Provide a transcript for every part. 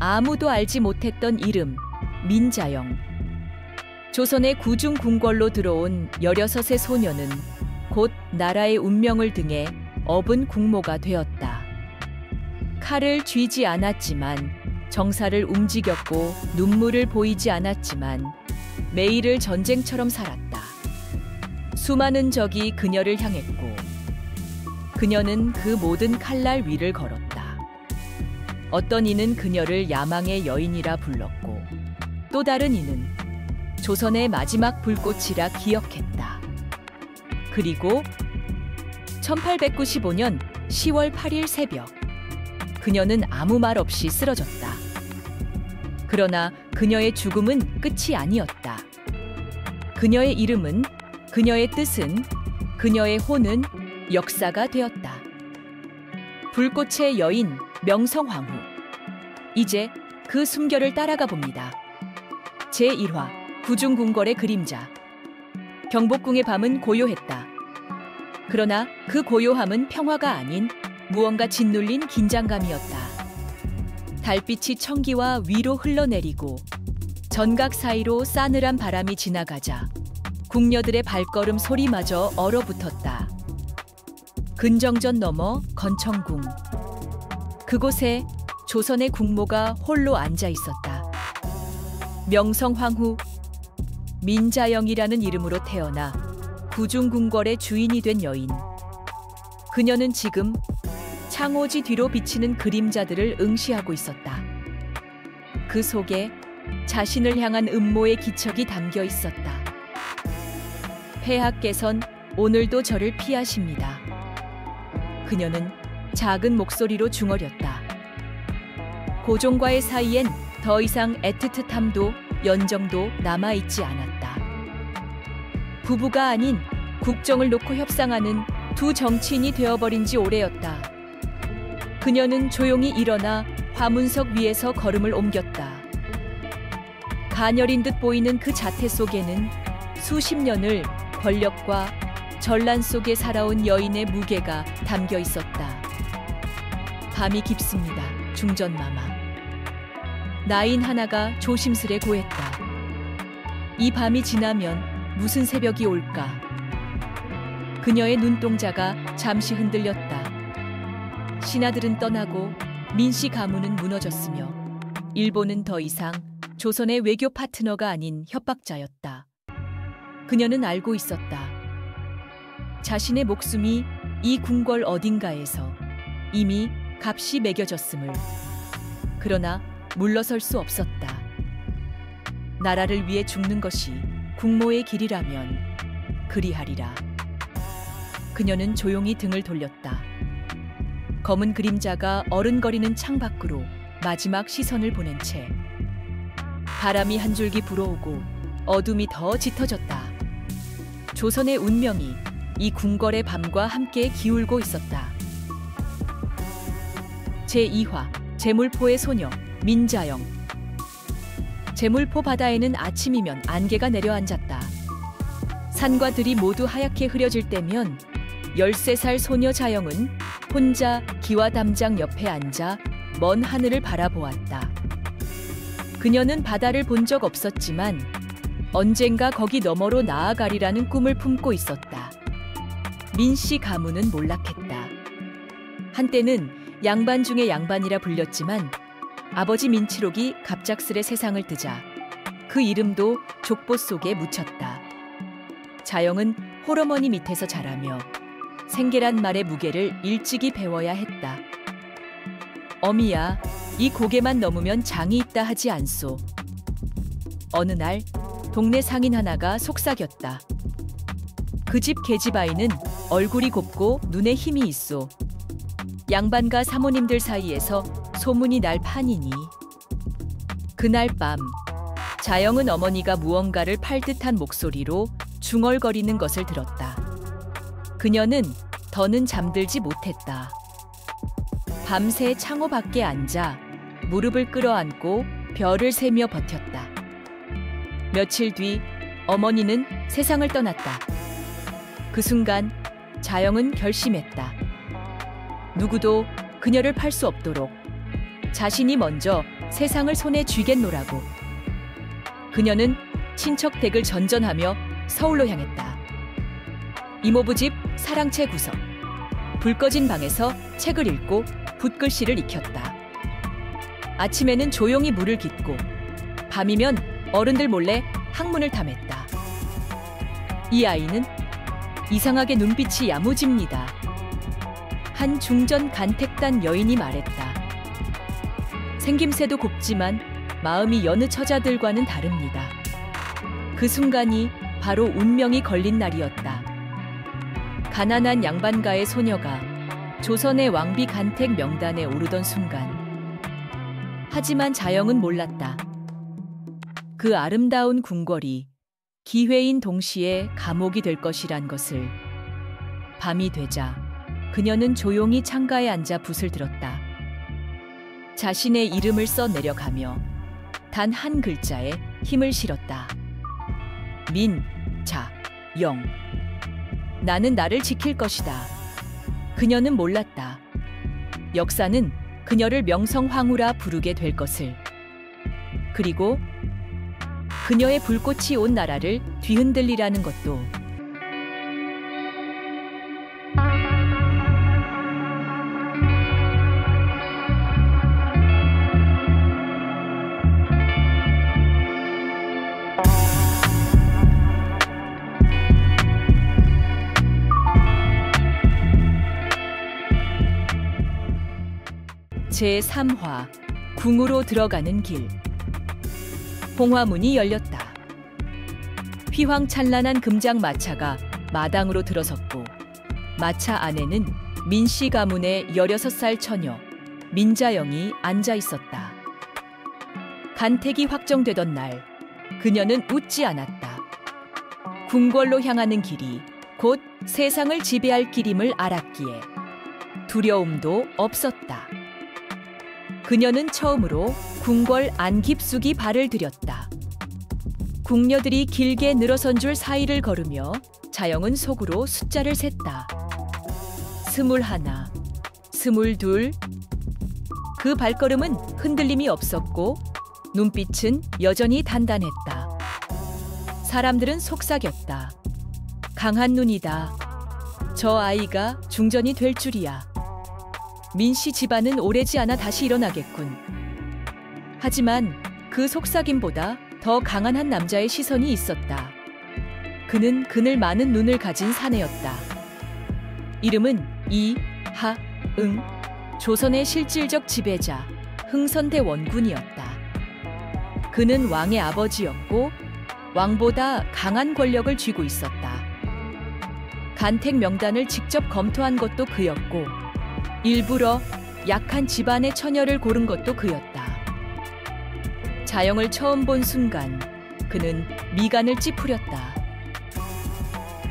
아무도 알지 못했던 이름 민자영. 조선의 구중궁궐로 들어온 16의 소녀는 곧 나라의 운명을 등에 업은 궁모가 되었다. 칼을 쥐지 않았지만 정사를 움직였고 눈물을 보이지 않았지만 매일을 전쟁처럼 살았다. 수많은 적이 그녀를 향했고 그녀는 그 모든 칼날 위를 걸었다. 어떤 이는 그녀를 야망의 여인이라 불렀고 또 다른 이는 조선의 마지막 불꽃이라 기억했다. 그리고 1895년 10월 8일 새벽 그녀는 아무 말 없이 쓰러졌다. 그러나 그녀의 죽음은 끝이 아니었다. 그녀의 이름은, 그녀의 뜻은, 그녀의 혼은 역사가 되었다. 불꽃의 여인 명성황후. 이제 그 숨결을 따라가 봅니다. 제1화 구중궁궐의 그림자. 경복궁의 밤은 고요했다. 그러나 그 고요함은 평화가 아닌 무언가 짓눌린 긴장감이었다. 달빛이 청기와 위로 흘러내리고 전각 사이로 싸늘한 바람이 지나가자 궁녀들의 발걸음 소리마저 얼어붙었다. 근정전 너머 건청궁. 그곳에 조선의 궁모가 홀로 앉아 있었다. 명성황후 민자영이라는 이름으로 태어나 구중궁궐의 주인이 된 여인. 그녀는 지금 창호지 뒤로 비치는 그림자들을 응시하고 있었다. 그 속에 자신을 향한 음모의 기척이 담겨 있었다. 폐하께선 오늘도 저를 피하십니다. 그녀는 작은 목소리로 중얼였다. 고종과의 사이엔 더 이상 애틋함도 연정도 남아있지 않았다. 부부가 아닌 국정을 놓고 협상하는 두 정치인이 되어버린 지 오래였다. 그녀는 조용히 일어나 화문석 위에서 걸음을 옮겼다. 가녀린 듯 보이는 그 자태 속에는 수십 년을 권력과 전란 속에 살아온 여인의 무게가 담겨 있었다. 밤이 깊습니다. 중전마마. 나인 하나가 조심스레 고했다. 이 밤이 지나면 무슨 새벽이 올까? 그녀의 눈동자가 잠시 흔들렸다. 신하들은 떠나고 민씨 가문은 무너졌으며 일본은 더 이상 조선의 외교 파트너가 아닌 협박자였다. 그녀는 알고 있었다. 자신의 목숨이 이 궁궐 어딘가에서 이미 값이 매겨졌음을. 그러나 물러설 수 없었다. 나라를 위해 죽는 것이 궁모의 길이라면 그리하리라. 그녀는 조용히 등을 돌렸다. 검은 그림자가 어른거리는 창밖으로 마지막 시선을 보낸 채 바람이 한 줄기 불어오고 어둠이 더 짙어졌다. 조선의 운명이 이 궁궐의 밤과 함께 기울고 있었다. 제2화 제물포의 소녀 민자영. 제물포 바다에는 아침이면 안개가 내려앉았다. 산과 들이 모두 하얗게 흐려질 때면 13살 소녀 자영은 혼자 기와 담장 옆에 앉아 먼 하늘을 바라보았다. 그녀는 바다를 본 적 없었지만 언젠가 거기 너머로 나아가리라는 꿈을 품고 있었다. 민씨 가문은 몰락했다. 한때는 양반 중의 양반이라 불렸지만 아버지 민치록이 갑작스레 세상을 뜨자 그 이름도 족보 속에 묻혔다. 자영은 홀어머니 밑에서 자라며 생계란 말의 무게를 일찍이 배워야 했다. 어미야, 이 고개만 넘으면 장이 있다 하지 않소. 어느 날 동네 상인 하나가 속삭였다. 그 집 계집 아이는 얼굴이 곱고 눈에 힘이 있소. 양반과 사모님들 사이에서 소문이 날 판이니. 그날 밤 자영은 어머니가 무언가를 팔듯한 목소리로 중얼거리는 것을 들었다. 그녀는 더는 잠들지 못했다. 밤새 창호 밖에 앉아 무릎을 끌어안고 별을 세며 버텼다. 며칠 뒤 어머니는 세상을 떠났다. 그 순간 자영은 결심했다. 누구도 그녀를 팔 수 없도록 자신이 먼저 세상을 손에 쥐겠노라고. 그녀는 친척 댁을 전전하며 서울로 향했다. 이모부 집 사랑채 구석. 불 꺼진 방에서 책을 읽고 붓글씨를 익혔다. 아침에는 조용히 물을 깃고 밤이면 어른들 몰래 학문을 탐했다. 이 아이는 이상하게 눈빛이 야무집니다. 한 중전 간택단 여인이 말했다. 생김새도 곱지만 마음이 여느 처자들과는 다릅니다. 그 순간이 바로 운명이 걸린 날이었다. 가난한 양반가의 소녀가 조선의 왕비 간택 명단에 오르던 순간. 하지만 자영은 몰랐다. 그 아름다운 궁궐이 기회인 동시에 감옥이 될 것이란 것을. 밤이 되자 그녀는 조용히 창가에 앉아 붓을 들었다. 자신의 이름을 써 내려가며 단 한 글자에 힘을 실었다. 민자영. 나는 나를 지킬 것이다. 그녀는 몰랐다. 역사는 그녀를 명성황후라 부르게 될 것을. 그리고 그녀의 불꽃이 온 나라를 뒤흔들리라는 것도. 제3화 궁으로 들어가는 길. 홍화문이 열렸다. 휘황찬란한 금장 마차가 마당으로 들어섰고 마차 안에는 민씨 가문의 16살 처녀 민자영이 앉아 있었다. 간택이 확정되던 날 그녀는 웃지 않았다. 궁궐로 향하는 길이 곧 세상을 지배할 길임을 알았기에 두려움도 없었다. 그녀는 처음으로 궁궐 안 깊숙이 발을 들였다. 궁녀들이 길게 늘어선 줄 사이를 걸으며 자영은 속으로 숫자를 셌다. 21, 22. 그 발걸음은 흔들림이 없었고 눈빛은 여전히 단단했다. 사람들은 속삭였다. 강한 눈이다. 저 아이가 중전이 될 줄이야. 민씨 집안은 오래지 않아 다시 일어나겠군. 하지만 그 속삭임보다 더 강한 한 남자의 시선이 있었다. 그는 그늘 많은 눈을 가진 사내였다. 이름은 이하응. 조선의 실질적 지배자 흥선대 원군이었다. 그는 왕의 아버지였고 왕보다 강한 권력을 쥐고 있었다. 간택 명단을 직접 검토한 것도 그였고 일부러 약한 집안의 처녀를 고른 것도 그였다. 자영을 처음 본 순간 그는 미간을 찌푸렸다.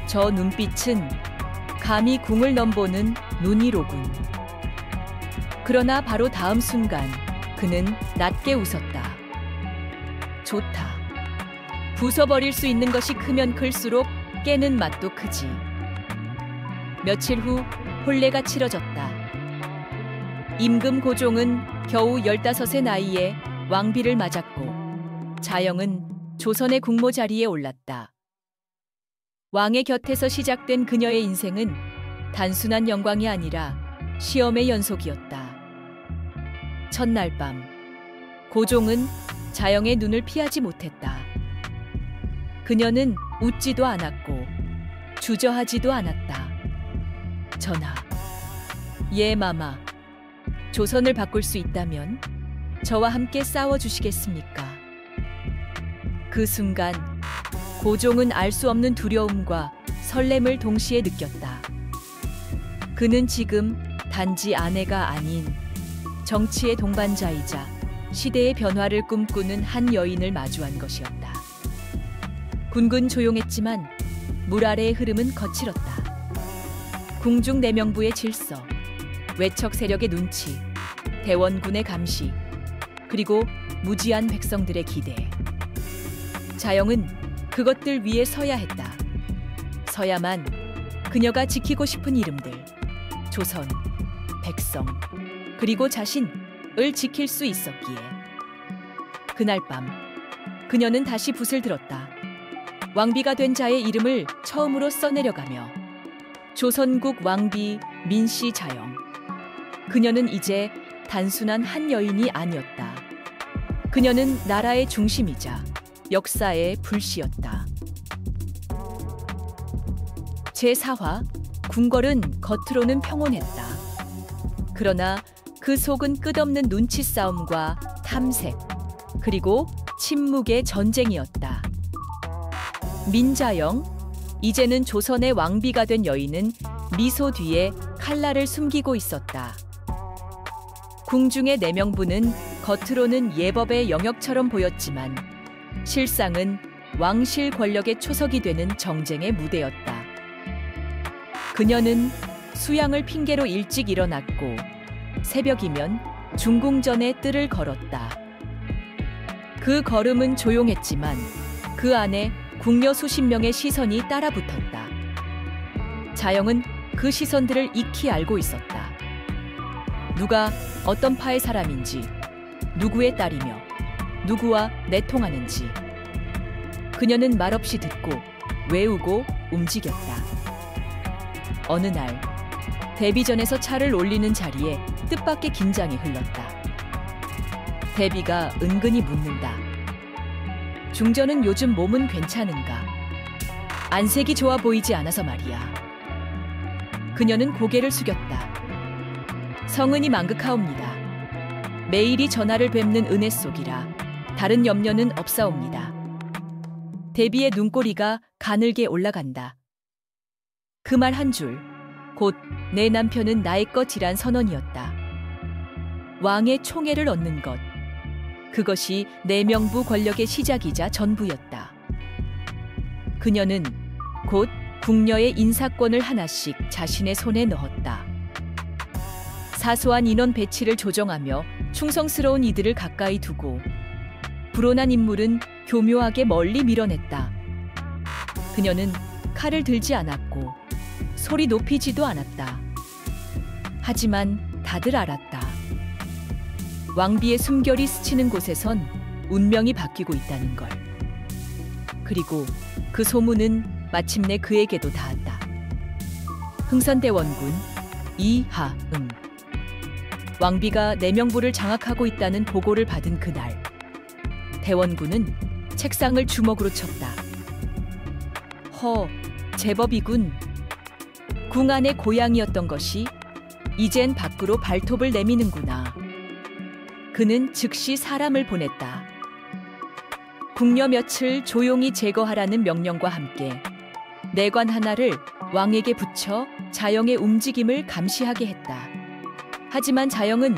저 눈빛은 감히 궁을 넘보는 눈이로군. 그러나 바로 다음 순간 그는 낮게 웃었다. 좋다. 부숴버릴 수 있는 것이 크면 클수록 깨는 맛도 크지. 며칠 후 혼례가 치러졌다. 임금 고종은 겨우 15의 나이에 왕비를 맞았고 자영은 조선의 국모 자리에 올랐다. 왕의 곁에서 시작된 그녀의 인생은 단순한 영광이 아니라 시험의 연속이었다. 첫날 밤 고종은 자영의 눈을 피하지 못했다. 그녀는 웃지도 않았고 주저하지도 않았다. 전하, 예 마마. 조선을 바꿀 수 있다면 저와 함께 싸워주시겠습니까? 그 순간 고종은 알 수 없는 두려움과 설렘을 동시에 느꼈다. 그는 지금 단지 아내가 아닌 정치의 동반자이자 시대의 변화를 꿈꾸는 한 여인을 마주한 것이었다. 군군 조용했지만 물 아래의 흐름은 거칠었다. 궁중 내명부의 질서, 외척 세력의 눈치, 대원군의 감시, 그리고 무지한 백성들의 기대. 자영은 그것들 위에 서야 했다. 서야만 그녀가 지키고 싶은 이름들, 조선, 백성, 그리고 자신을 지킬 수 있었기에. 그날 밤 그녀는 다시 붓을 들었다. 왕비가 된 자의 이름을 처음으로 써내려가며 조선국 왕비 민씨 자영. 그녀는 이제 단순한 한 여인이 아니었다. 그녀는 나라의 중심이자 역사의 불씨였다. 제4화 궁궐은 겉으로는 평온했다. 그러나 그 속은 끝없는 눈치 싸움과 탐색, 그리고 침묵의 전쟁이었다. 민자영, 이제는 조선의 왕비가 된 여인은 미소 뒤에 칼날을 숨기고 있었다. 궁중의 내명부는 겉으로는 예법의 영역처럼 보였지만 실상은 왕실 권력의 초석이 되는 정쟁의 무대였다. 그녀는 수양을 핑계로 일찍 일어났고 새벽이면 중궁전의 뜰을 걸었다. 그 걸음은 조용했지만 그 안에 궁녀 수십 명의 시선이 따라붙었다. 자영은 그 시선들을 익히 알고 있었다. 누가 어떤 파의 사람인지, 누구의 딸이며 누구와 내통하는지. 그녀는 말없이 듣고 외우고 움직였다. 어느 날 대비전에서 차를 올리는 자리에 뜻밖의 긴장이 흘렀다. 대비가 은근히 묻는다. 중전은 요즘 몸은 괜찮은가? 안색이 좋아 보이지 않아서 말이야. 그녀는 고개를 숙였다. 성은이 망극하옵니다. 매일이 전하를 뵙는 은혜 속이라 다른 염려는 없사옵니다. 대비의 눈꼬리가 가늘게 올라간다. 그 말 한 줄, 곧 내 남편은 나의 것이란 선언이었다. 왕의 총애를 얻는 것, 그것이 내명부 권력의 시작이자 전부였다. 그녀는 곧 궁녀의 인사권을 하나씩 자신의 손에 넣었다. 사소한 인원 배치를 조정하며 충성스러운 이들을 가까이 두고 불온한 인물은 교묘하게 멀리 밀어냈다. 그녀는 칼을 들지 않았고 소리 높이지도 않았다. 하지만 다들 알았다. 왕비의 숨결이 스치는 곳에선 운명이 바뀌고 있다는 걸. 그리고 그 소문은 마침내 그에게도 닿았다. 흥선대원군 이하응. 왕비가 내명부를 장악하고 있다는 보고를 받은 그날, 대원군은 책상을 주먹으로 쳤다. 제법이군. 궁 안의 고향이었던 것이 이젠 밖으로 발톱을 내미는구나. 그는 즉시 사람을 보냈다. 궁녀 몇을 조용히 제거하라는 명령과 함께 내관 하나를 왕에게 붙여 자영의 움직임을 감시하게 했다. 하지만 자영은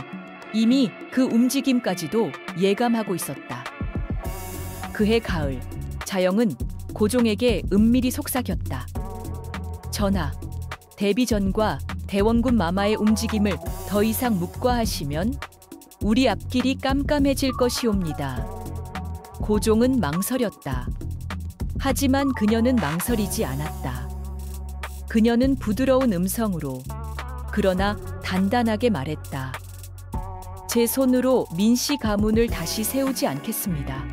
이미 그 움직임까지도 예감하고 있었다. 그해 가을, 자영은 고종에게 은밀히 속삭였다. 전하, 대비전과 대원군 마마의 움직임을 더 이상 묵과하시면 우리 앞길이 깜깜해질 것이옵니다. 고종은 망설였다. 하지만 그녀는 망설이지 않았다. 그녀는 부드러운 음성으로 그러나 단단하게 말했다. 제 손으로 민씨 가문을 다시 세우지 않겠습니다.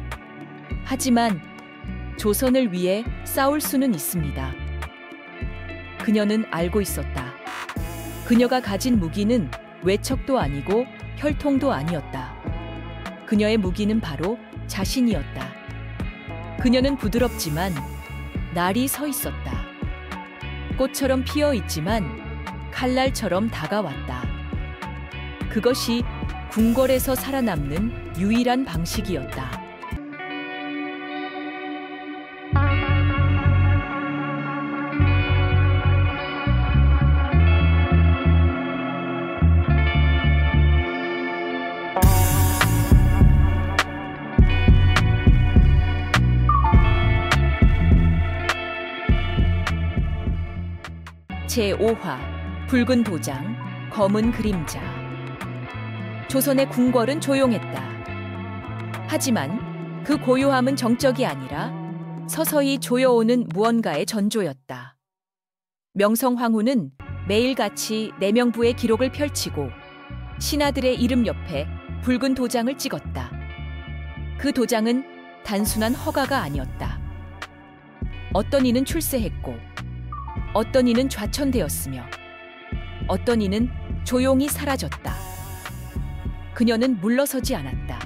하지만 조선을 위해 싸울 수는 있습니다. 그녀는 알고 있었다. 그녀가 가진 무기는 외척도 아니고 혈통도 아니었다. 그녀의 무기는 바로 자신이었다. 그녀는 부드럽지만 날이 서 있었다. 꽃처럼 피어 있지만 칼날처럼 다가왔다. 그것이 궁궐에서 살아남는 유일한 방식이었다. 제5화 붉은 도장, 검은 그림자. 조선의 궁궐은 조용했다. 하지만 그 고요함은 정적이 아니라 서서히 조여오는 무언가의 전조였다. 명성황후는 매일같이 내명부의 기록을 펼치고 신하들의 이름 옆에 붉은 도장을 찍었다. 그 도장은 단순한 허가가 아니었다. 어떤 이는 출세했고, 어떤 이는 좌천되었으며, 어떤 이는 조용히 사라졌다. 그녀는 물러서지 않았다.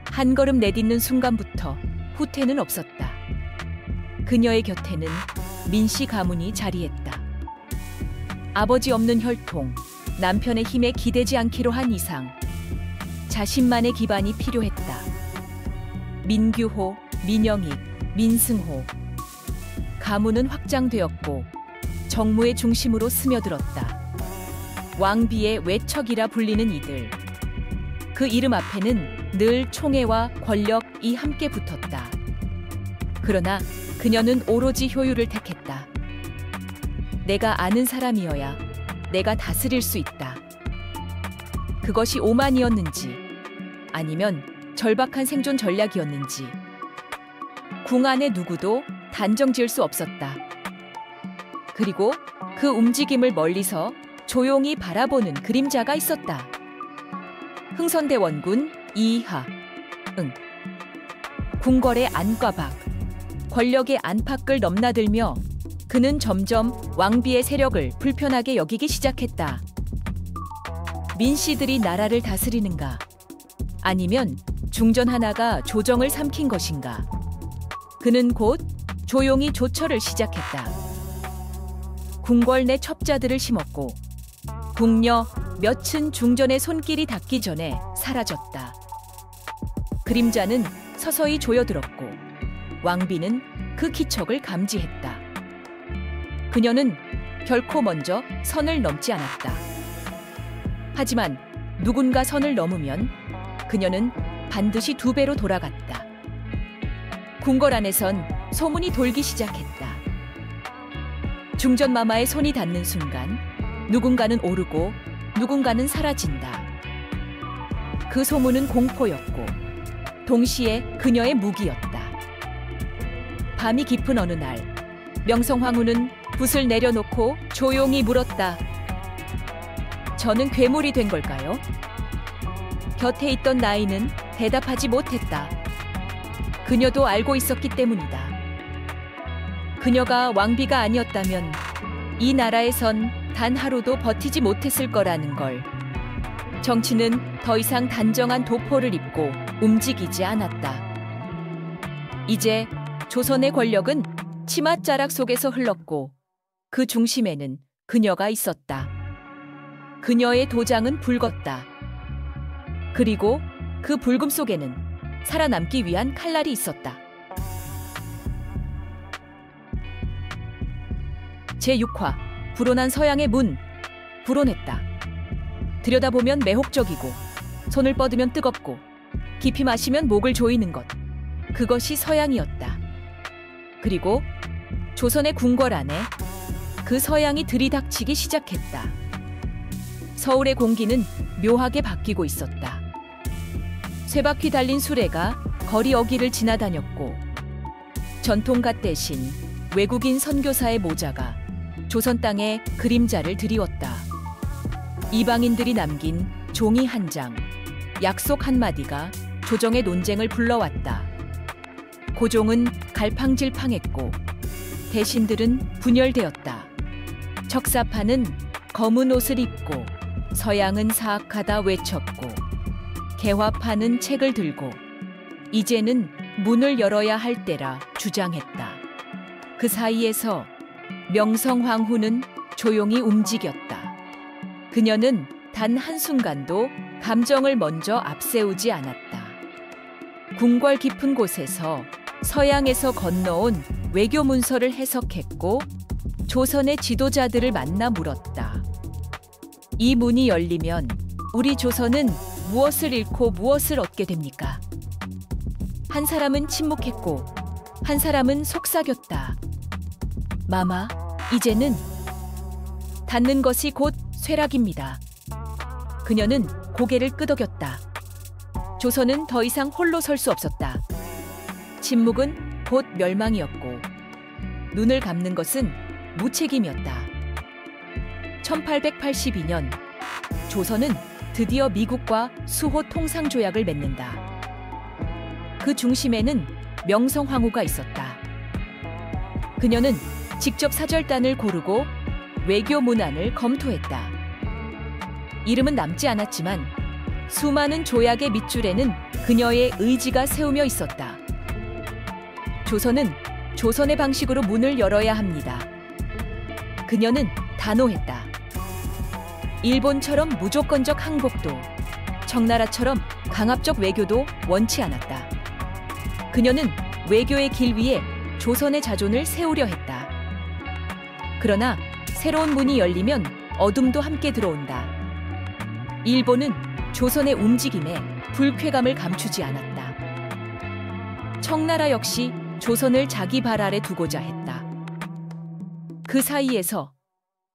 한 걸음 내딛는 순간부터 후퇴는 없었다. 그녀의 곁에는 민씨 가문이 자리했다. 아버지 없는 혈통, 남편의 힘에 기대지 않기로 한 이상, 자신만의 기반이 필요했다. 민규호, 민영익, 민승호. 가문은 확장되었고 정무의 중심으로 스며들었다. 왕비의 외척이라 불리는 이들. 그 이름 앞에는 늘 총애와 권력이 함께 붙었다. 그러나 그녀는 오로지 효율을 택했다. 내가 아는 사람이어야 내가 다스릴 수 있다. 그것이 오만이었는지 아니면 절박한 생존 전략이었는지 궁 안에 누구도 단정 지을 수 없었다. 그리고 그 움직임을 멀리서 조용히 바라보는 그림자가 있었다. 흥선대 원군 이하. 궁궐의 안과 밖, 권력의 안팎을 넘나들며 그는 점점 왕비의 세력을 불편하게 여기기 시작했다. 민씨들이 나라를 다스리는가? 아니면 중전 하나가 조정을 삼킨 것인가? 그는 곧 조용히 조처를 시작했다. 궁궐 내 첩자들을 심었고 궁녀 몇은 중전의 손길이 닿기 전에 사라졌다. 그림자는 서서히 조여들었고 왕비는 그 기척을 감지했다. 그녀는 결코 먼저 선을 넘지 않았다. 하지만 누군가 선을 넘으면 그녀는 반드시 2배로 돌아갔다. 궁궐 안에선 소문이 돌기 시작했다. 중전마마의 손이 닿는 순간 누군가는 오르고 누군가는 사라진다. 그 소문은 공포였고 동시에 그녀의 무기였다. 밤이 깊은 어느 날 명성황후는 붓을 내려놓고 조용히 물었다. 저는 괴물이 된 걸까요? 곁에 있던 나이는 대답하지 못했다. 그녀도 알고 있었기 때문이다. 그녀가 왕비가 아니었다면 이 나라에선 단 하루도 버티지 못했을 거라는 걸. 정치는 더 이상 단정한 도포를 입고 움직이지 않았다. 이제 조선의 권력은 치맛자락 속에서 흘렀고 그 중심에는 그녀가 있었다. 그녀의 도장은 붉었다. 그리고 그 붉음 속에는 살아남기 위한 칼날이 있었다. 제6화 불온한 서양의 문. 불온했다. 들여다보면 매혹적이고 손을 뻗으면 뜨겁고 깊이 마시면 목을 조이는 것. 그것이 서양이었다. 그리고 조선의 궁궐 안에 그 서양이 들이닥치기 시작했다. 서울의 공기는 묘하게 바뀌고 있었다. 쇠바퀴 달린 수레가 거리 어귀를 지나다녔고 전통갓 대신 외국인 선교사의 모자가 조선 땅에 그림자를 드리웠다. 이방인들이 남긴 종이 한 장, 약속 한마디가 조정의 논쟁을 불러왔다. 고종은 갈팡질팡했고 대신들은 분열되었다. 척사파는 검은 옷을 입고 서양은 사악하다 외쳤고 개화파는 책을 들고 이제는 문을 열어야 할 때라 주장했다. 그 사이에서 명성황후는 조용히 움직였다. 그녀는 단 한순간도 감정을 먼저 앞세우지 않았다. 궁궐 깊은 곳에서 서양에서 건너온 외교 문서를 해석했고 조선의 지도자들을 만나 물었다. 이 문이 열리면 우리 조선은 무엇을 잃고 무엇을 얻게 됩니까? 한 사람은 침묵했고 한 사람은 속삭였다. 마마, 이제는 닿는 것이 곧 쇠락입니다. 그녀는 고개를 끄덕였다. 조선은 더 이상 홀로 설 수 없었다. 침묵은 곧 멸망이었고 눈을 감는 것은 무책임이었다. 1882년 조선은 드디어 미국과 수호 통상조약을 맺는다. 그 중심에는 명성황후가 있었다. 그녀는 직접 사절단을 고르고 외교 문안을 검토했다. 이름은 남지 않았지만 수많은 조약의 밑줄에는 그녀의 의지가 세우며 있었다. 조선은 조선의 방식으로 문을 열어야 합니다. 그녀는 단호했다. 일본처럼 무조건적 항복도, 청나라처럼 강압적 외교도 원치 않았다. 그녀는 외교의 길 위에 조선의 자존을 세우려 했다. 그러나 새로운 문이 열리면 어둠도 함께 들어온다. 일본은 조선의 움직임에 불쾌감을 감추지 않았다. 청나라 역시 조선을 자기 발 아래 두고자 했다. 그 사이에서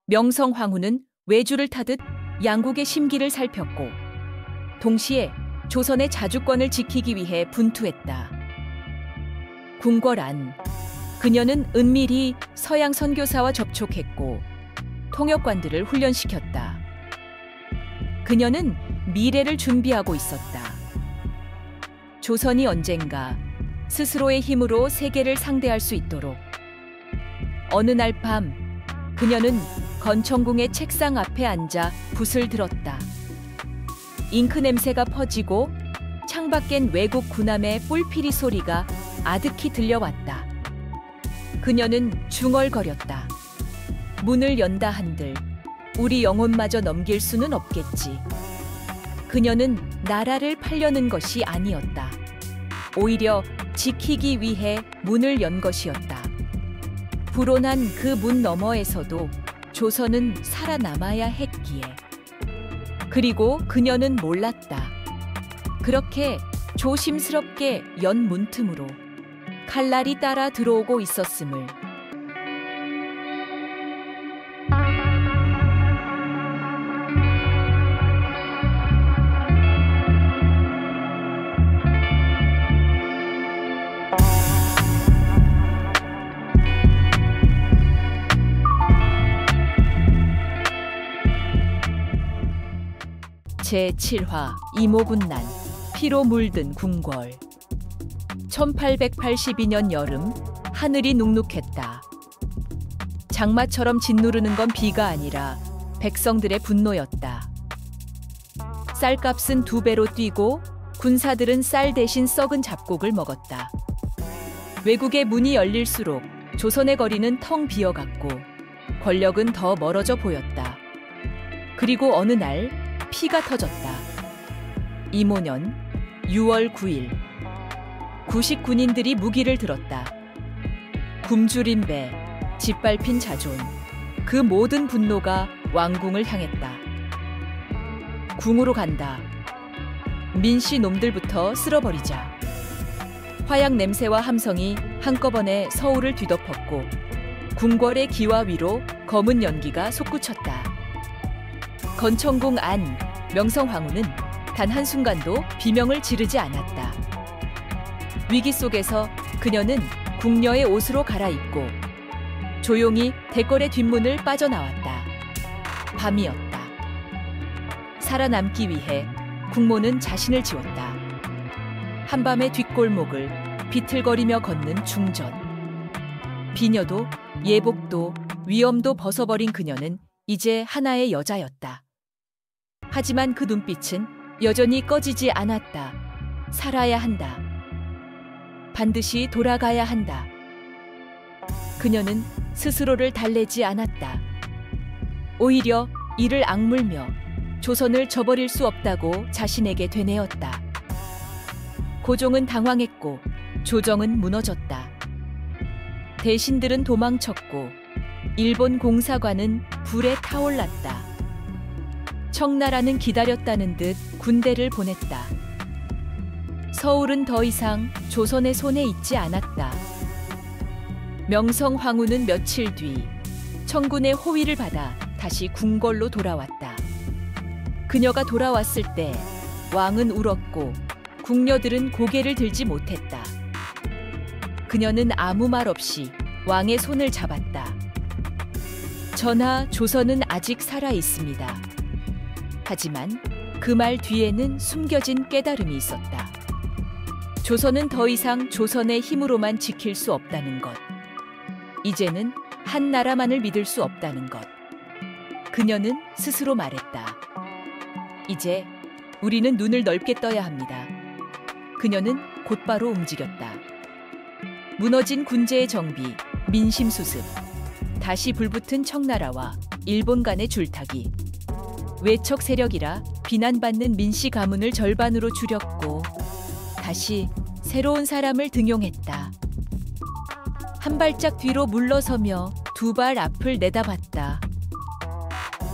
명성황후는 외주를 타듯 양국의 심기를 살폈고 동시에 조선의 자주권을 지키기 위해 분투했다. 궁궐안, 그녀는 은밀히 서양 선교사와 접촉했고 통역관들을 훈련시켰다. 그녀는 미래를 준비하고 있었다. 조선이 언젠가 스스로의 힘으로 세계를 상대할 수 있도록. 어느 날 밤 그녀는 건청궁의 책상 앞에 앉아 붓을 들었다. 잉크 냄새가 퍼지고 창밖엔 외국 군함의 뿔피리 소리가 아득히 들려왔다. 그녀는 중얼거렸다. 문을 연다 한들 우리 영혼마저 넘길 수는 없겠지. 그녀는 나라를 팔려는 것이 아니었다. 오히려 지키기 위해 문을 연 것이었다. 불온한 그 문 너머에서도 조선은 살아남아야 했기에. 그리고 그녀는 몰랐다. 그렇게 조심스럽게 연 문틈으로 칼날이 따라 들어오고 있었음을. 제7화 이모군난, 피로 물든 궁궐. 1882년 여름, 하늘이 눅눅했다. 장마처럼 짓누르는 건 비가 아니라 백성들의 분노였다. 쌀값은 2배로 뛰고 군사들은 쌀 대신 썩은 잡곡을 먹었다. 외국의 문이 열릴수록 조선의 거리는 텅 비어갔고 권력은 더 멀어져 보였다. 그리고 어느 날 피가 터졌다. 이모년 6월 9일. 구식 군인들이 무기를 들었다. 굶주린 배, 짓밟힌 자존, 그 모든 분노가 왕궁을 향했다. 궁으로 간다. 민씨 놈들부터 쓸어버리자. 화약 냄새와 함성이 한꺼번에 서울을 뒤덮었고 궁궐의 기와 위로 검은 연기가 솟구쳤다. 건청궁 안 명성황후는 단 한순간도 비명을 지르지 않았다. 위기 속에서 그녀는 궁녀의 옷으로 갈아입고 조용히 대궐의 뒷문을 빠져나왔다. 밤이었다. 살아남기 위해 국모는 자신을 지웠다. 한밤의 뒷골목을 비틀거리며 걷는 중전. 비녀도 예복도 위엄도 벗어버린 그녀는 이제 하나의 여자였다. 하지만 그 눈빛은 여전히 꺼지지 않았다. 살아야 한다. 반드시 돌아가야 한다. 그녀는 스스로를 달래지 않았다. 오히려 이를 악물며 조선을 저버릴 수 없다고 자신에게 되뇌었다. 고종은 당황했고 조정은 무너졌다. 대신들은 도망쳤고 일본 공사관은 불에 타올랐다. 청나라는 기다렸다는 듯 군대를 보냈다. 서울은 더 이상 조선의 손에 있지 않았다. 명성황후는 며칠 뒤 청군의 호위를 받아 다시 궁궐로 돌아왔다. 그녀가 돌아왔을 때 왕은 울었고 궁녀들은 고개를 들지 못했다. 그녀는 아무 말 없이 왕의 손을 잡았다. 전하, 조선은 아직 살아 있습니다. 하지만 그 말 뒤에는 숨겨진 깨달음이 있었다. 조선은 더 이상 조선의 힘으로만 지킬 수 없다는 것. 이제는 한 나라만을 믿을 수 없다는 것. 그녀는 스스로 말했다. 이제 우리는 눈을 넓게 떠야 합니다. 그녀는 곧바로 움직였다. 무너진 군제의 정비, 민심 수습, 다시 불붙은 청나라와 일본 간의 줄타기. 외척 세력이라 비난받는 민씨 가문을 절반으로 줄였고 다시 새로운 사람을 등용했다. 한 발짝 뒤로 물러서며 두 발 앞을 내다봤다.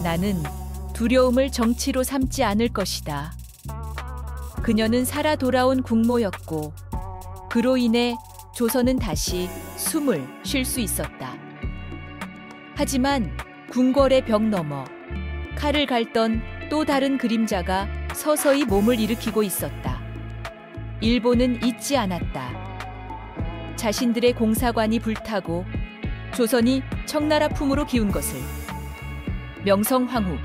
나는 두려움을 정치로 삼지 않을 것이다. 그녀는 살아 돌아온 국모였고 그로 인해 조선은 다시 숨을 쉴 수 있었다. 하지만 궁궐의 벽 너머 칼을 갈던 또 다른 그림자가 서서히 몸을 일으키고 있었다. 일본은 잊지 않았다. 자신들의 공사관이 불타고 조선이 청나라 품으로 기운 것을. 명성황후,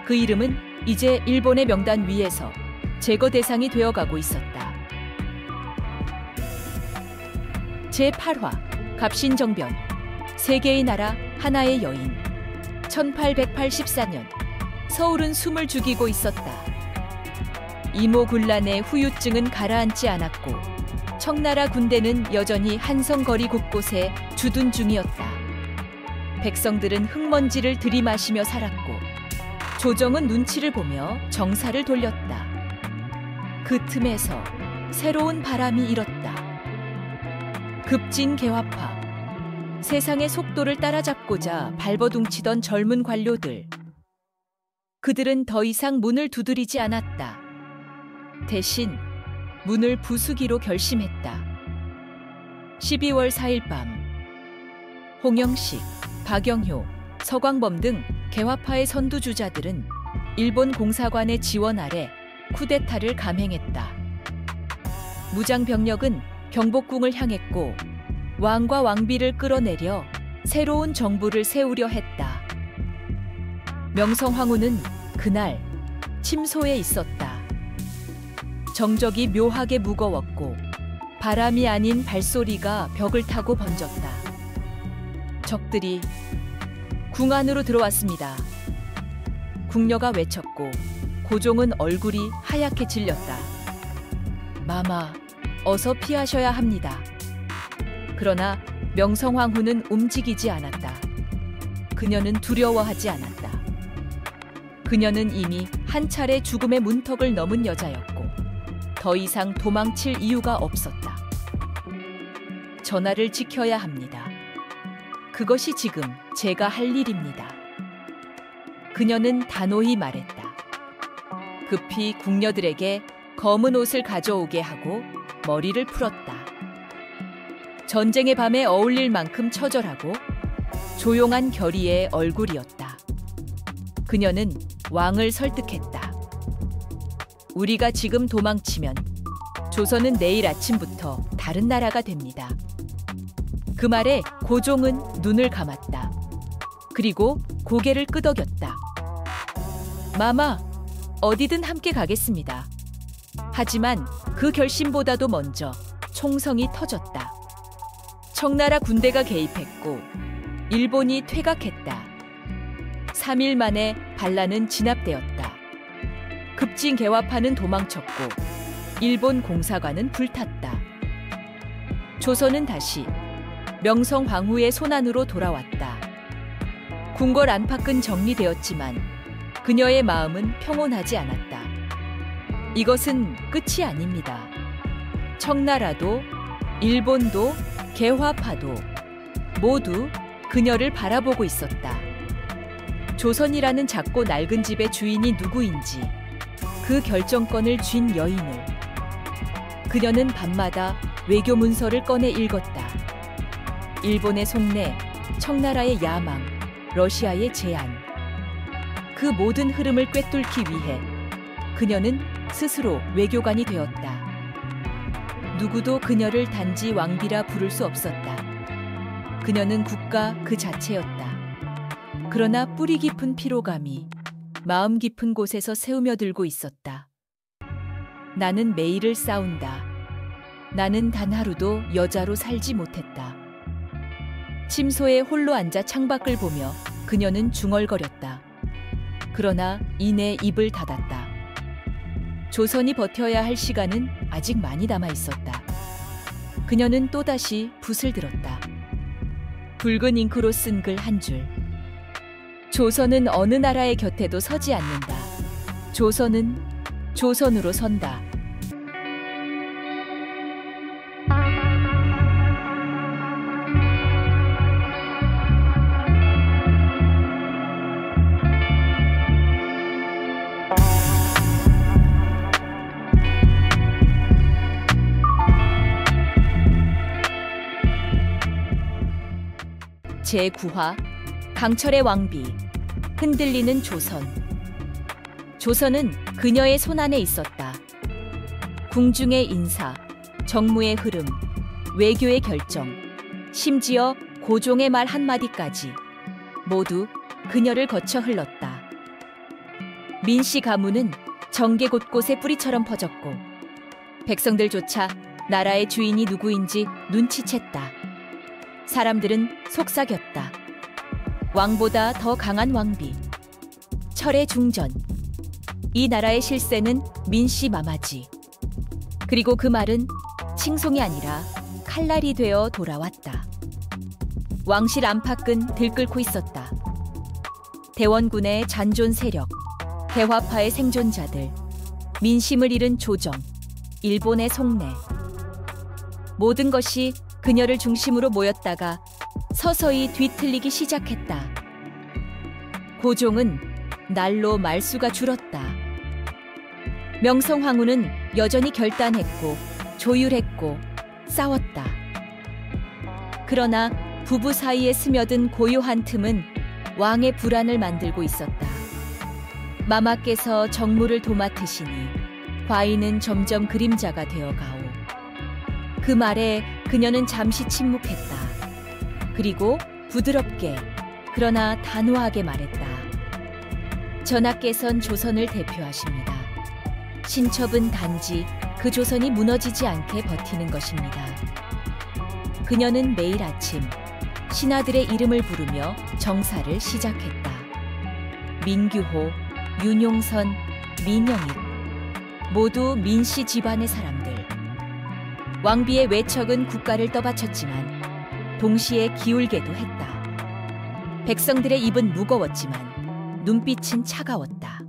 그 이름은 이제 일본의 명단 위에서 제거 대상이 되어가고 있었다. 제8화 갑신정변, 세계의 나라 하나의 여인. 1884년 서울은 숨을 죽이고 있었다. 이모군란의 후유증은 가라앉지 않았고 청나라 군대는 여전히 한성거리 곳곳에 주둔 중이었다. 백성들은 흙먼지를 들이마시며 살았고 조정은 눈치를 보며 정사를 돌렸다. 그 틈에서 새로운 바람이 일었다. 급진 개화파. 세상의 속도를 따라잡고자 발버둥치던 젊은 관료들. 그들은 더 이상 문을 두드리지 않았다. 대신 문을 부수기로 결심했다. 12월 4일 밤 홍영식, 박영효, 서광범 등 개화파의 선두주자들은 일본 공사관의 지원 아래 쿠데타를 감행했다. 무장 병력은 경복궁을 향했고 왕과 왕비를 끌어내려 새로운 정부를 세우려 했다. 명성황후는 그날 침소에 있었다. 정적이 묘하게 무거웠고 바람이 아닌 발소리가 벽을 타고 번졌다. 적들이 궁 안으로 들어왔습니다. 궁녀가 외쳤고 고종은 얼굴이 하얗게 질렸다. 마마, 어서 피하셔야 합니다. 그러나 명성황후는 움직이지 않았다. 그녀는 두려워하지 않았다. 그녀는 이미 한 차례 죽음의 문턱을 넘은 여자였고 더 이상 도망칠 이유가 없었다. 전하를 지켜야 합니다. 그것이 지금 제가 할 일입니다. 그녀는 단호히 말했다. 급히 궁녀들에게 검은 옷을 가져오게 하고 머리를 풀었다. 전쟁의 밤에 어울릴 만큼 처절하고 조용한 결의의 얼굴이었다. 그녀는 왕을 설득했다. 우리가 지금 도망치면 조선은 내일 아침부터 다른 나라가 됩니다. 그 말에 고종은 눈을 감았다. 그리고 고개를 끄덕였다. 마마, 어디든 함께 가겠습니다. 하지만 그 결심보다도 먼저 총성이 터졌다. 청나라 군대가 개입했고 일본이 퇴각했다. 3일 만에 반란은 진압되었다. 급진 개화파는 도망쳤고 일본 공사관은 불탔다. 조선은 다시 명성황후의 손안으로 돌아왔다. 궁궐 안팎은 정리되었지만 그녀의 마음은 평온하지 않았다. 이것은 끝이 아닙니다. 청나라도 일본도 개화파도 모두 그녀를 바라보고 있었다. 조선이라는 작고 낡은 집의 주인이 누구인지 그 결정권을 쥔 여인을. 그녀는 밤마다 외교 문서를 꺼내 읽었다. 일본의 속내, 청나라의 야망, 러시아의 제안. 그 모든 흐름을 꿰뚫기 위해 그녀는 스스로 외교관이 되었다. 누구도 그녀를 단지 왕비라 부를 수 없었다. 그녀는 국가 그 자체였다. 그러나 뿌리 깊은 피로감이 마음 깊은 곳에서 새우며 들고 있었다. 나는 매일을 싸운다. 나는 단 하루도 여자로 살지 못했다. 침소에 홀로 앉아 창밖을 보며 그녀는 중얼거렸다. 그러나 이내 입을 닫았다. 조선이 버텨야 할 시간은 아직 많이 남아 있었다. 그녀는 또다시 붓을 들었다. 붉은 잉크로 쓴 글 한 줄. 조선은 어느 나라의 곁에도 서지 않는다. 조선은 조선으로 선다. 제9화 강철의 왕비, 흔들리는 조선. 조선은 그녀의 손안에 있었다. 궁중의 인사, 정무의 흐름, 외교의 결정, 심지어 고종의 말 한마디까지 모두 그녀를 거쳐 흘렀다. 민씨 가문은 정계 곳곳에 뿌리처럼 퍼졌고 백성들조차 나라의 주인이 누구인지 눈치챘다. 사람들은 속삭였다. 왕보다 더 강한 왕비, 철의 중전, 이 나라의 실세는 민씨 마마지. 그리고 그 말은 칭송이 아니라 칼날이 되어 돌아왔다. 왕실 안팎은 들끓고 있었다. 대원군의 잔존 세력, 대화파의 생존자들, 민심을 잃은 조정, 일본의 속내. 모든 것이 그녀를 중심으로 모였다가 서서히 뒤틀리기 시작했다. 고종은 날로 말수가 줄었다. 명성황후는 여전히 결단했고 조율했고 싸웠다. 그러나 부부 사이에 스며든 고요한 틈은 왕의 불안을 만들고 있었다. 마마께서 정무를 도맡으시니 과인은 점점 그림자가 되어가오. 그 말에 그녀는 잠시 침묵했다. 그리고 부드럽게 그러나 단호하게 말했다. 전하께선 조선을 대표하십니다. 신첩은 단지 그 조선이 무너지지 않게 버티는 것입니다. 그녀는 매일 아침 신하들의 이름을 부르며 정사를 시작했다. 민규호, 윤용선, 민영익, 모두 민씨 집안의 사람들. 왕비의 외척은 국가를 떠받쳤지만 동시에 기울게도 했다. 백성들의 입은 무거웠지만 눈빛은 차가웠다.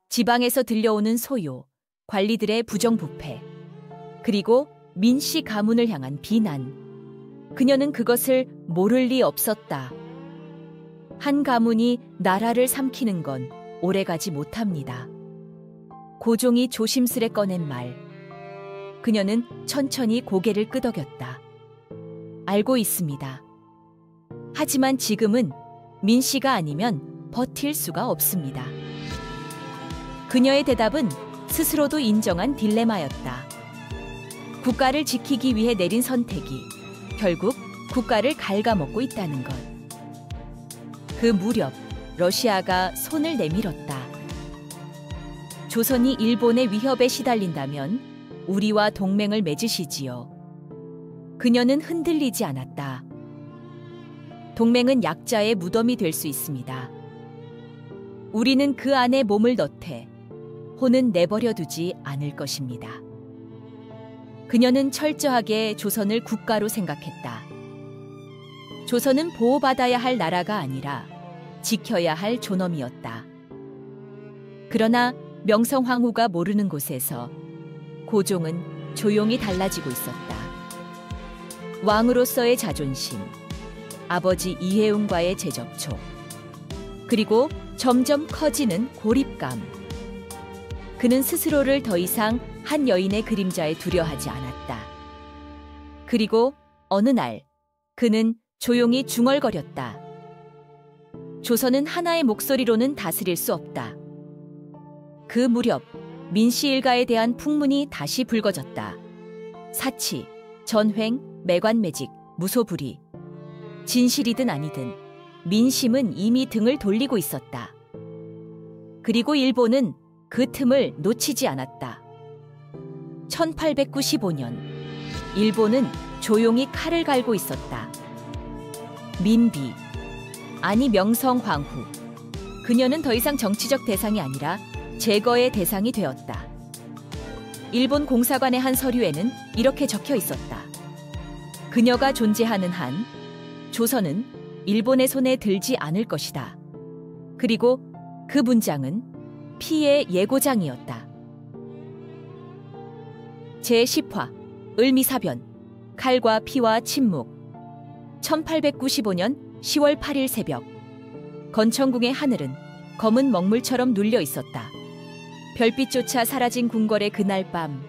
지방에서 들려오는 소요, 관리들의 부정부패, 그리고 민씨 가문을 향한 비난. 그녀는 그것을 모를 리 없었다. 한 가문이 나라를 삼키는 건 오래가지 못합니다. 고종이 조심스레 꺼낸 말. 그녀는 천천히 고개를 끄덕였다. 알고 있습니다. 하지만 지금은 민씨가 아니면 버틸 수가 없습니다. 그녀의 대답은 스스로도 인정한 딜레마였다. 국가를 지키기 위해 내린 선택이 결국 국가를 갉아먹고 있다는 것. 그 무렵 러시아가 손을 내밀었다. 조선이 일본의 위협에 시달린다면 우리와 동맹을 맺으시지요. 그녀는 흔들리지 않았다. 동맹은 약자의 무덤이 될 수 있습니다. 우리는 그 안에 몸을 넣되 혼은 내버려 두지 않을 것입니다. 그녀는 철저하게 조선을 국가로 생각했다. 조선은 보호받아야 할 나라가 아니라 지켜야 할 존엄이었다. 그러나 명성황후가 모르는 곳에서 고종은 조용히 달라지고 있었다. 왕으로서의 자존심, 아버지 이해웅과의 재접촉, 그리고 점점 커지는 고립감. 그는 스스로를 더 이상 한 여인의 그림자에 두려워하지 않았다. 그리고 어느 날 그는 조용히 중얼거렸다. 조선은 하나의 목소리로는 다스릴 수 없다. 그 무렵 민씨 일가에 대한 풍문이 다시 불거졌다. 사치, 전횡, 매관매직, 무소불위. 진실이든 아니든 민심은 이미 등을 돌리고 있었다. 그리고 일본은 그 틈을 놓치지 않았다. 1895년 일본은 조용히 칼을 갈고 있었다. 민비, 아니 명성황후. 그녀는 더 이상 정치적 대상이 아니라 제거의 대상이 되었다. 일본 공사관의 한 서류에는 이렇게 적혀 있었다. 그녀가 존재하는 한 조선은 일본의 손에 들지 않을 것이다. 그리고 그 문장은 피의 예고장이었다. 제10화 을미사변 칼과 피와 침묵. 1895년 10월 8일 새벽, 건천궁의 하늘은 검은 먹물처럼 눌려 있었다. 별빛조차 사라진 궁궐의 그날 밤,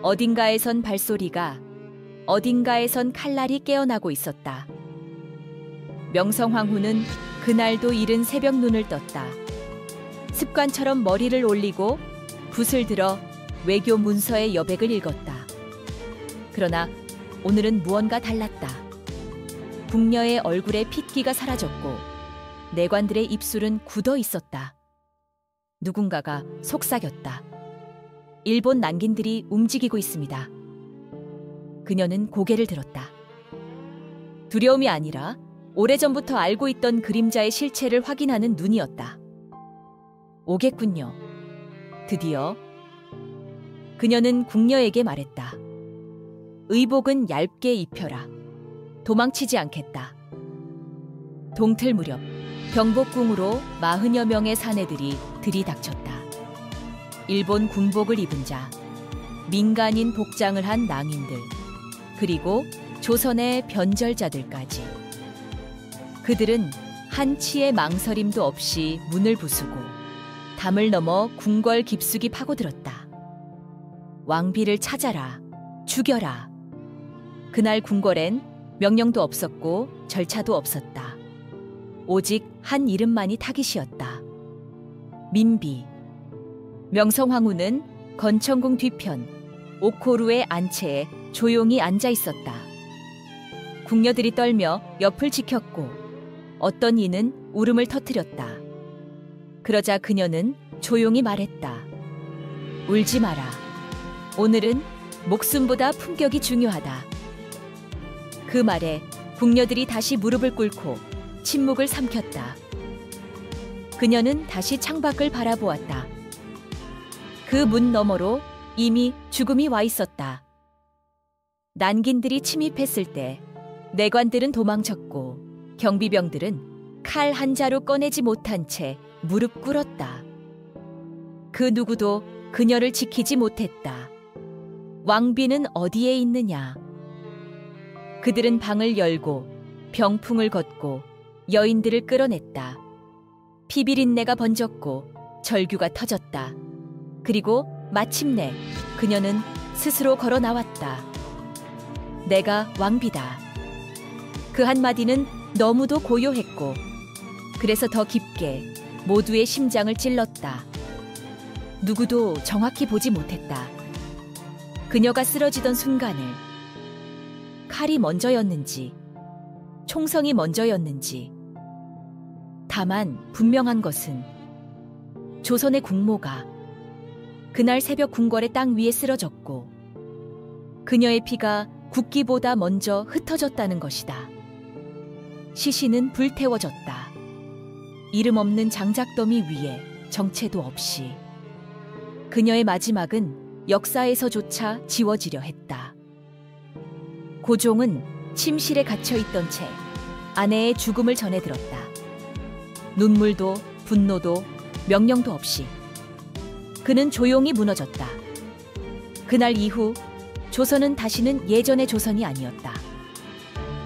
어딘가에선 발소리가, 어딘가에선 칼날이 깨어나고 있었다. 명성황후는 그날도 이른 새벽 눈을 떴다. 습관처럼 머리를 올리고 붓을 들어 외교 문서의 여백을 읽었다. 그러나 오늘은 무언가 달랐다. 궁녀의 얼굴에 핏기가 사라졌고 내관들의 입술은 굳어 있었다. 누군가가 속삭였다. 일본 난긴들이 움직이고 있습니다. 그녀는 고개를 들었다. 두려움이 아니라 오래전부터 알고 있던 그림자의 실체를 확인하는 눈이었다. 오겠군요. 드디어. 그녀는 궁녀에게 말했다. 의복은 얇게 입혀라. 도망치지 않겠다. 동틀 무렵 경복궁으로 40여 명의 사내들이 들이닥쳤다. 일본 군복을 입은 자, 민간인 복장을 한 낭인들, 그리고 조선의 변절자들까지. 그들은 한치의 망설임도 없이 문을 부수고 담을 넘어 궁궐 깊숙이 파고들었다. 왕비를 찾아라, 죽여라. 그날 궁궐엔 명령도 없었고 절차도 없었다. 오직 한 이름만이 타깃이었다. 민비. 명성황후는 건천궁 뒤편 옥호루의 안채에 조용히 앉아 있었다. 궁녀들이 떨며 옆을 지켰고 어떤 이는 울음을 터뜨렸다. 그러자 그녀는 조용히 말했다. 울지 마라. 오늘은 목숨보다 품격이 중요하다. 그 말에 궁녀들이 다시 무릎을 꿇고 침묵을 삼켰다. 그녀는 다시 창밖을 바라보았다. 그 문 너머로 이미 죽음이 와 있었다. 난긴들이 침입했을 때 내관들은 도망쳤고 경비병들은 칼 한 자루 꺼내지 못한 채 무릎 꿇었다. 그 누구도 그녀를 지키지 못했다. 왕비는 어디에 있느냐? 그들은 방을 열고 병풍을 걷고 여인들을 끌어냈다. 피비린내가 번졌고 절규가 터졌다. 그리고 마침내 그녀는 스스로 걸어 나왔다. 내가 왕비다. 그 한마디는 너무도 고요했고 그래서 더 깊게 모두의 심장을 찔렀다. 누구도 정확히 보지 못했다. 그녀가 쓰러지던 순간을 칼이 먼저였는지 총성이 먼저였는지. 다만 분명한 것은 조선의 국모가 그날 새벽 궁궐의 땅 위에 쓰러졌고 그녀의 피가 국기보다 먼저 흩어졌다는 것이다. 시신은 불태워졌다. 이름 없는 장작더미 위에 정체도 없이. 그녀의 마지막은 역사에서조차 지워지려 했다. 고종은 침실에 갇혀있던 채 아내의 죽음을 전해 들었다. 눈물도 분노도 명령도 없이. 그는 조용히 무너졌다. 그날 이후 조선은 다시는 예전의 조선이 아니었다.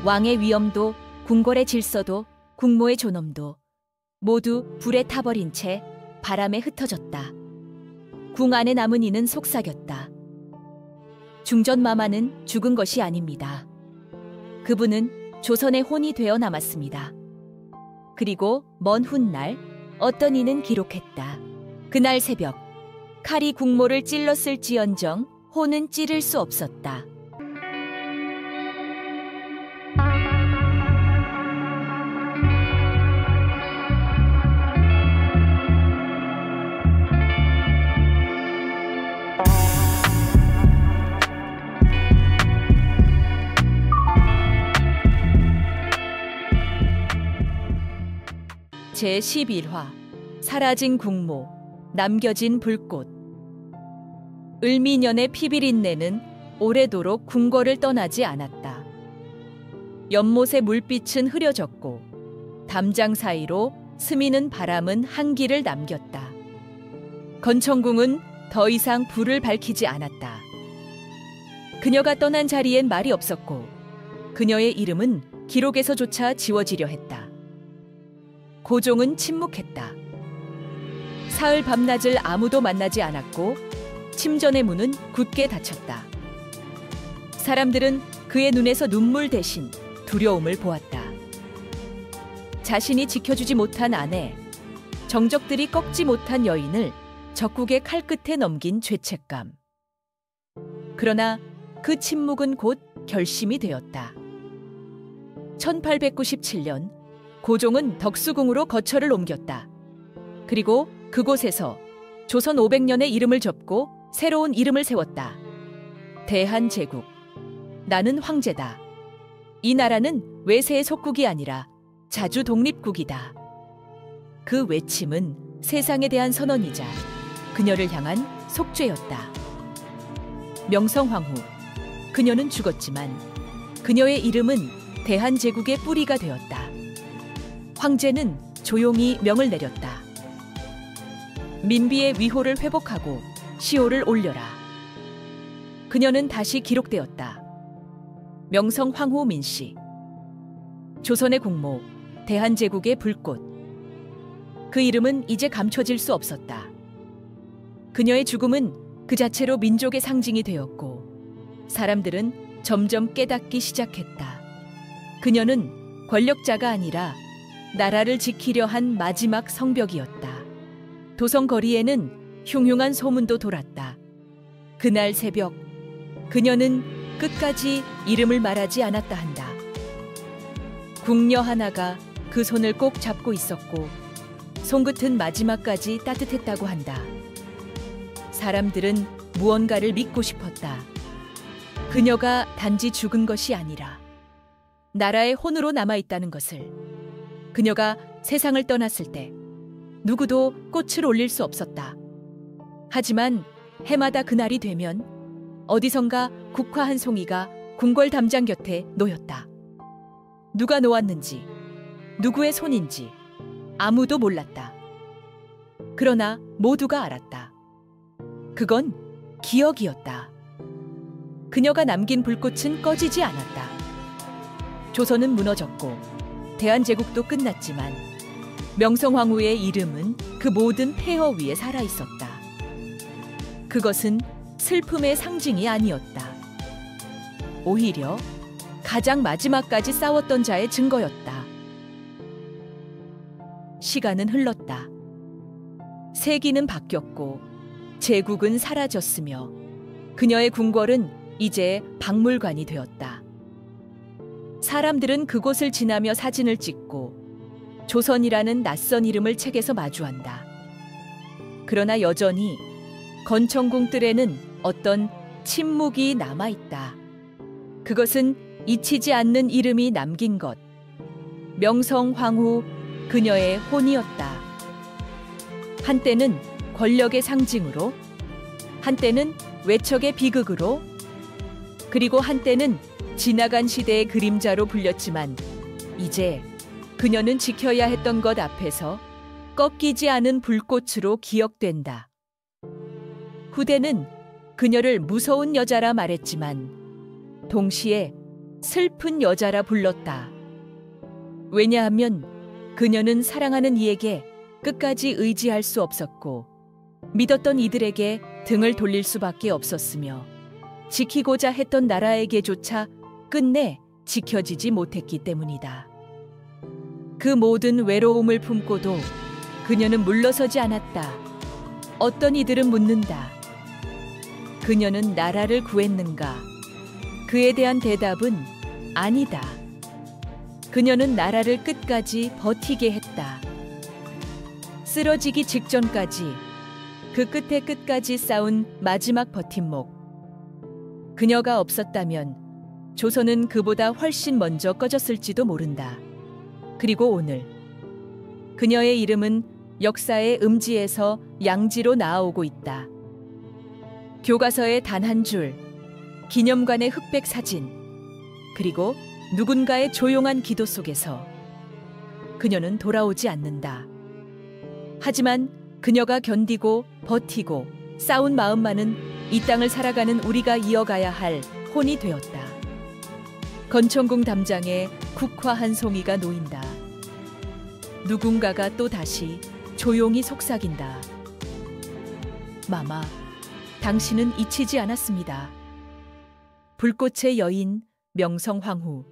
왕의 위엄도 궁궐의 질서도 국모의 존엄도 모두 불에 타버린 채 바람에 흩어졌다. 궁 안에 남은 이는 속삭였다. 중전마마는 죽은 것이 아닙니다. 그분은 조선의 혼이 되어 남았습니다. 그리고 먼 훗날 어떤 이는 기록했다. 그날 새벽 칼이 국모를 찔렀을지언정 혼은 찌를 수 없었다. 제11화 사라진 국모, 남겨진 불꽃. 을미년의 피비린내는 오래도록 궁궐을 떠나지 않았다. 연못의 물빛은 흐려졌고 담장 사이로 스미는 바람은 한기를 남겼다. 건청궁은 더 이상 불을 밝히지 않았다. 그녀가 떠난 자리엔 말이 없었고 그녀의 이름은 기록에서조차 지워지려 했다. 고종은 침묵했다. 사흘 밤낮을 아무도 만나지 않았고 침전의 문은 굳게 닫혔다. 사람들은 그의 눈에서 눈물 대신 두려움을 보았다. 자신이 지켜주지 못한 아내, 정적들이 꺾지 못한 여인을 적국의 칼끝에 넘긴 죄책감. 그러나 그 침묵은 곧 결심이 되었다. 1897년 고종은 덕수궁으로 거처를 옮겼다. 그리고 그곳에서 조선 500년의 이름을 접고 새로운 이름을 세웠다. 대한제국. 나는 황제다. 이 나라는 외세의 속국이 아니라 자주 독립국이다. 그 외침은 세상에 대한 선언이자 그녀를 향한 속죄였다. 명성황후. 그녀는 죽었지만 그녀의 이름은 대한제국의 뿌리가 되었다. 황제는 조용히 명을 내렸다. 민비의 위호를 회복하고 시호를 올려라. 그녀는 다시 기록되었다. 명성황후 민씨. 조선의 국모, 대한제국의 불꽃. 그 이름은 이제 감춰질 수 없었다. 그녀의 죽음은 그 자체로 민족의 상징이 되었고 사람들은 점점 깨닫기 시작했다. 그녀는 권력자가 아니라 나라를 지키려 한 마지막 성벽이었다. 도성 거리에는 흉흉한 소문도 돌았다. 그날 새벽 그녀는 끝까지 이름을 말하지 않았다 한다. 궁녀 하나가 그 손을 꼭 잡고 있었고 손끝은 마지막까지 따뜻했다고 한다. 사람들은 무언가를 믿고 싶었다. 그녀가 단지 죽은 것이 아니라 나라의 혼으로 남아있다는 것을. 그녀가 세상을 떠났을 때 누구도 꽃을 올릴 수 없었다. 하지만 해마다 그날이 되면 어디선가 국화 한 송이가 궁궐 담장 곁에 놓였다. 누가 놓았는지, 누구의 손인지 아무도 몰랐다. 그러나 모두가 알았다. 그건 기억이었다. 그녀가 남긴 불꽃은 꺼지지 않았다. 조선은 무너졌고 대한제국도 끝났지만 명성황후의 이름은 그 모든 폐허 위에 살아있었다. 그것은 슬픔의 상징이 아니었다. 오히려 가장 마지막까지 싸웠던 자의 증거였다. 시간은 흘렀다. 세기는 바뀌었고 제국은 사라졌으며 그녀의 궁궐은 이제 박물관이 되었다. 사람들은 그곳을 지나며 사진을 찍고 조선이라는 낯선 이름을 책에서 마주한다. 그러나 여전히 건청궁 뜰에는 어떤 침묵이 남아있다. 그것은 잊히지 않는 이름이 남긴 것. 명성황후 그녀의 혼이었다. 한때는 권력의 상징으로, 한때는 외척의 비극으로, 그리고 한때는 지나간 시대의 그림자로 불렸지만 이제 그녀는 지켜야 했던 것 앞에서 꺾이지 않은 불꽃으로 기억된다. 후대는 그녀를 무서운 여자라 말했지만 동시에 슬픈 여자라 불렀다. 왜냐하면 그녀는 사랑하는 이에게 끝까지 의지할 수 없었고 믿었던 이들에게 등을 돌릴 수밖에 없었으며 지키고자 했던 나라에게조차 끝내 지켜지지 못했기 때문이다. 그 모든 외로움을 품고도 그녀는 물러서지 않았다. 어떤 이들은 묻는다. 그녀는 나라를 구했는가? 그에 대한 대답은 아니다. 그녀는 나라를 끝까지 버티게 했다. 쓰러지기 직전까지, 그 끝에 끝까지 싸운 마지막 버팀목. 그녀가 없었다면 조선은 그보다 훨씬 먼저 꺼졌을지도 모른다. 그리고 오늘 그녀의 이름은 역사의 음지에서 양지로 나아오고 있다. 교과서의 단 한 줄, 기념관의 흑백 사진, 그리고 누군가의 조용한 기도 속에서 그녀는 돌아오지 않는다. 하지만 그녀가 견디고 버티고 싸운 마음만은 이 땅을 살아가는 우리가 이어가야 할 혼이 되었다. 건천궁 담장에 국화 한 송이가 놓인다. 누군가가 또 다시 조용히 속삭인다. 마마, 당신은 잊히지 않았습니다. 불꽃의 여인 명성황후.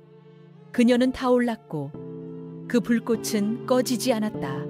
그녀는 타올랐고 그 불꽃은 꺼지지 않았다.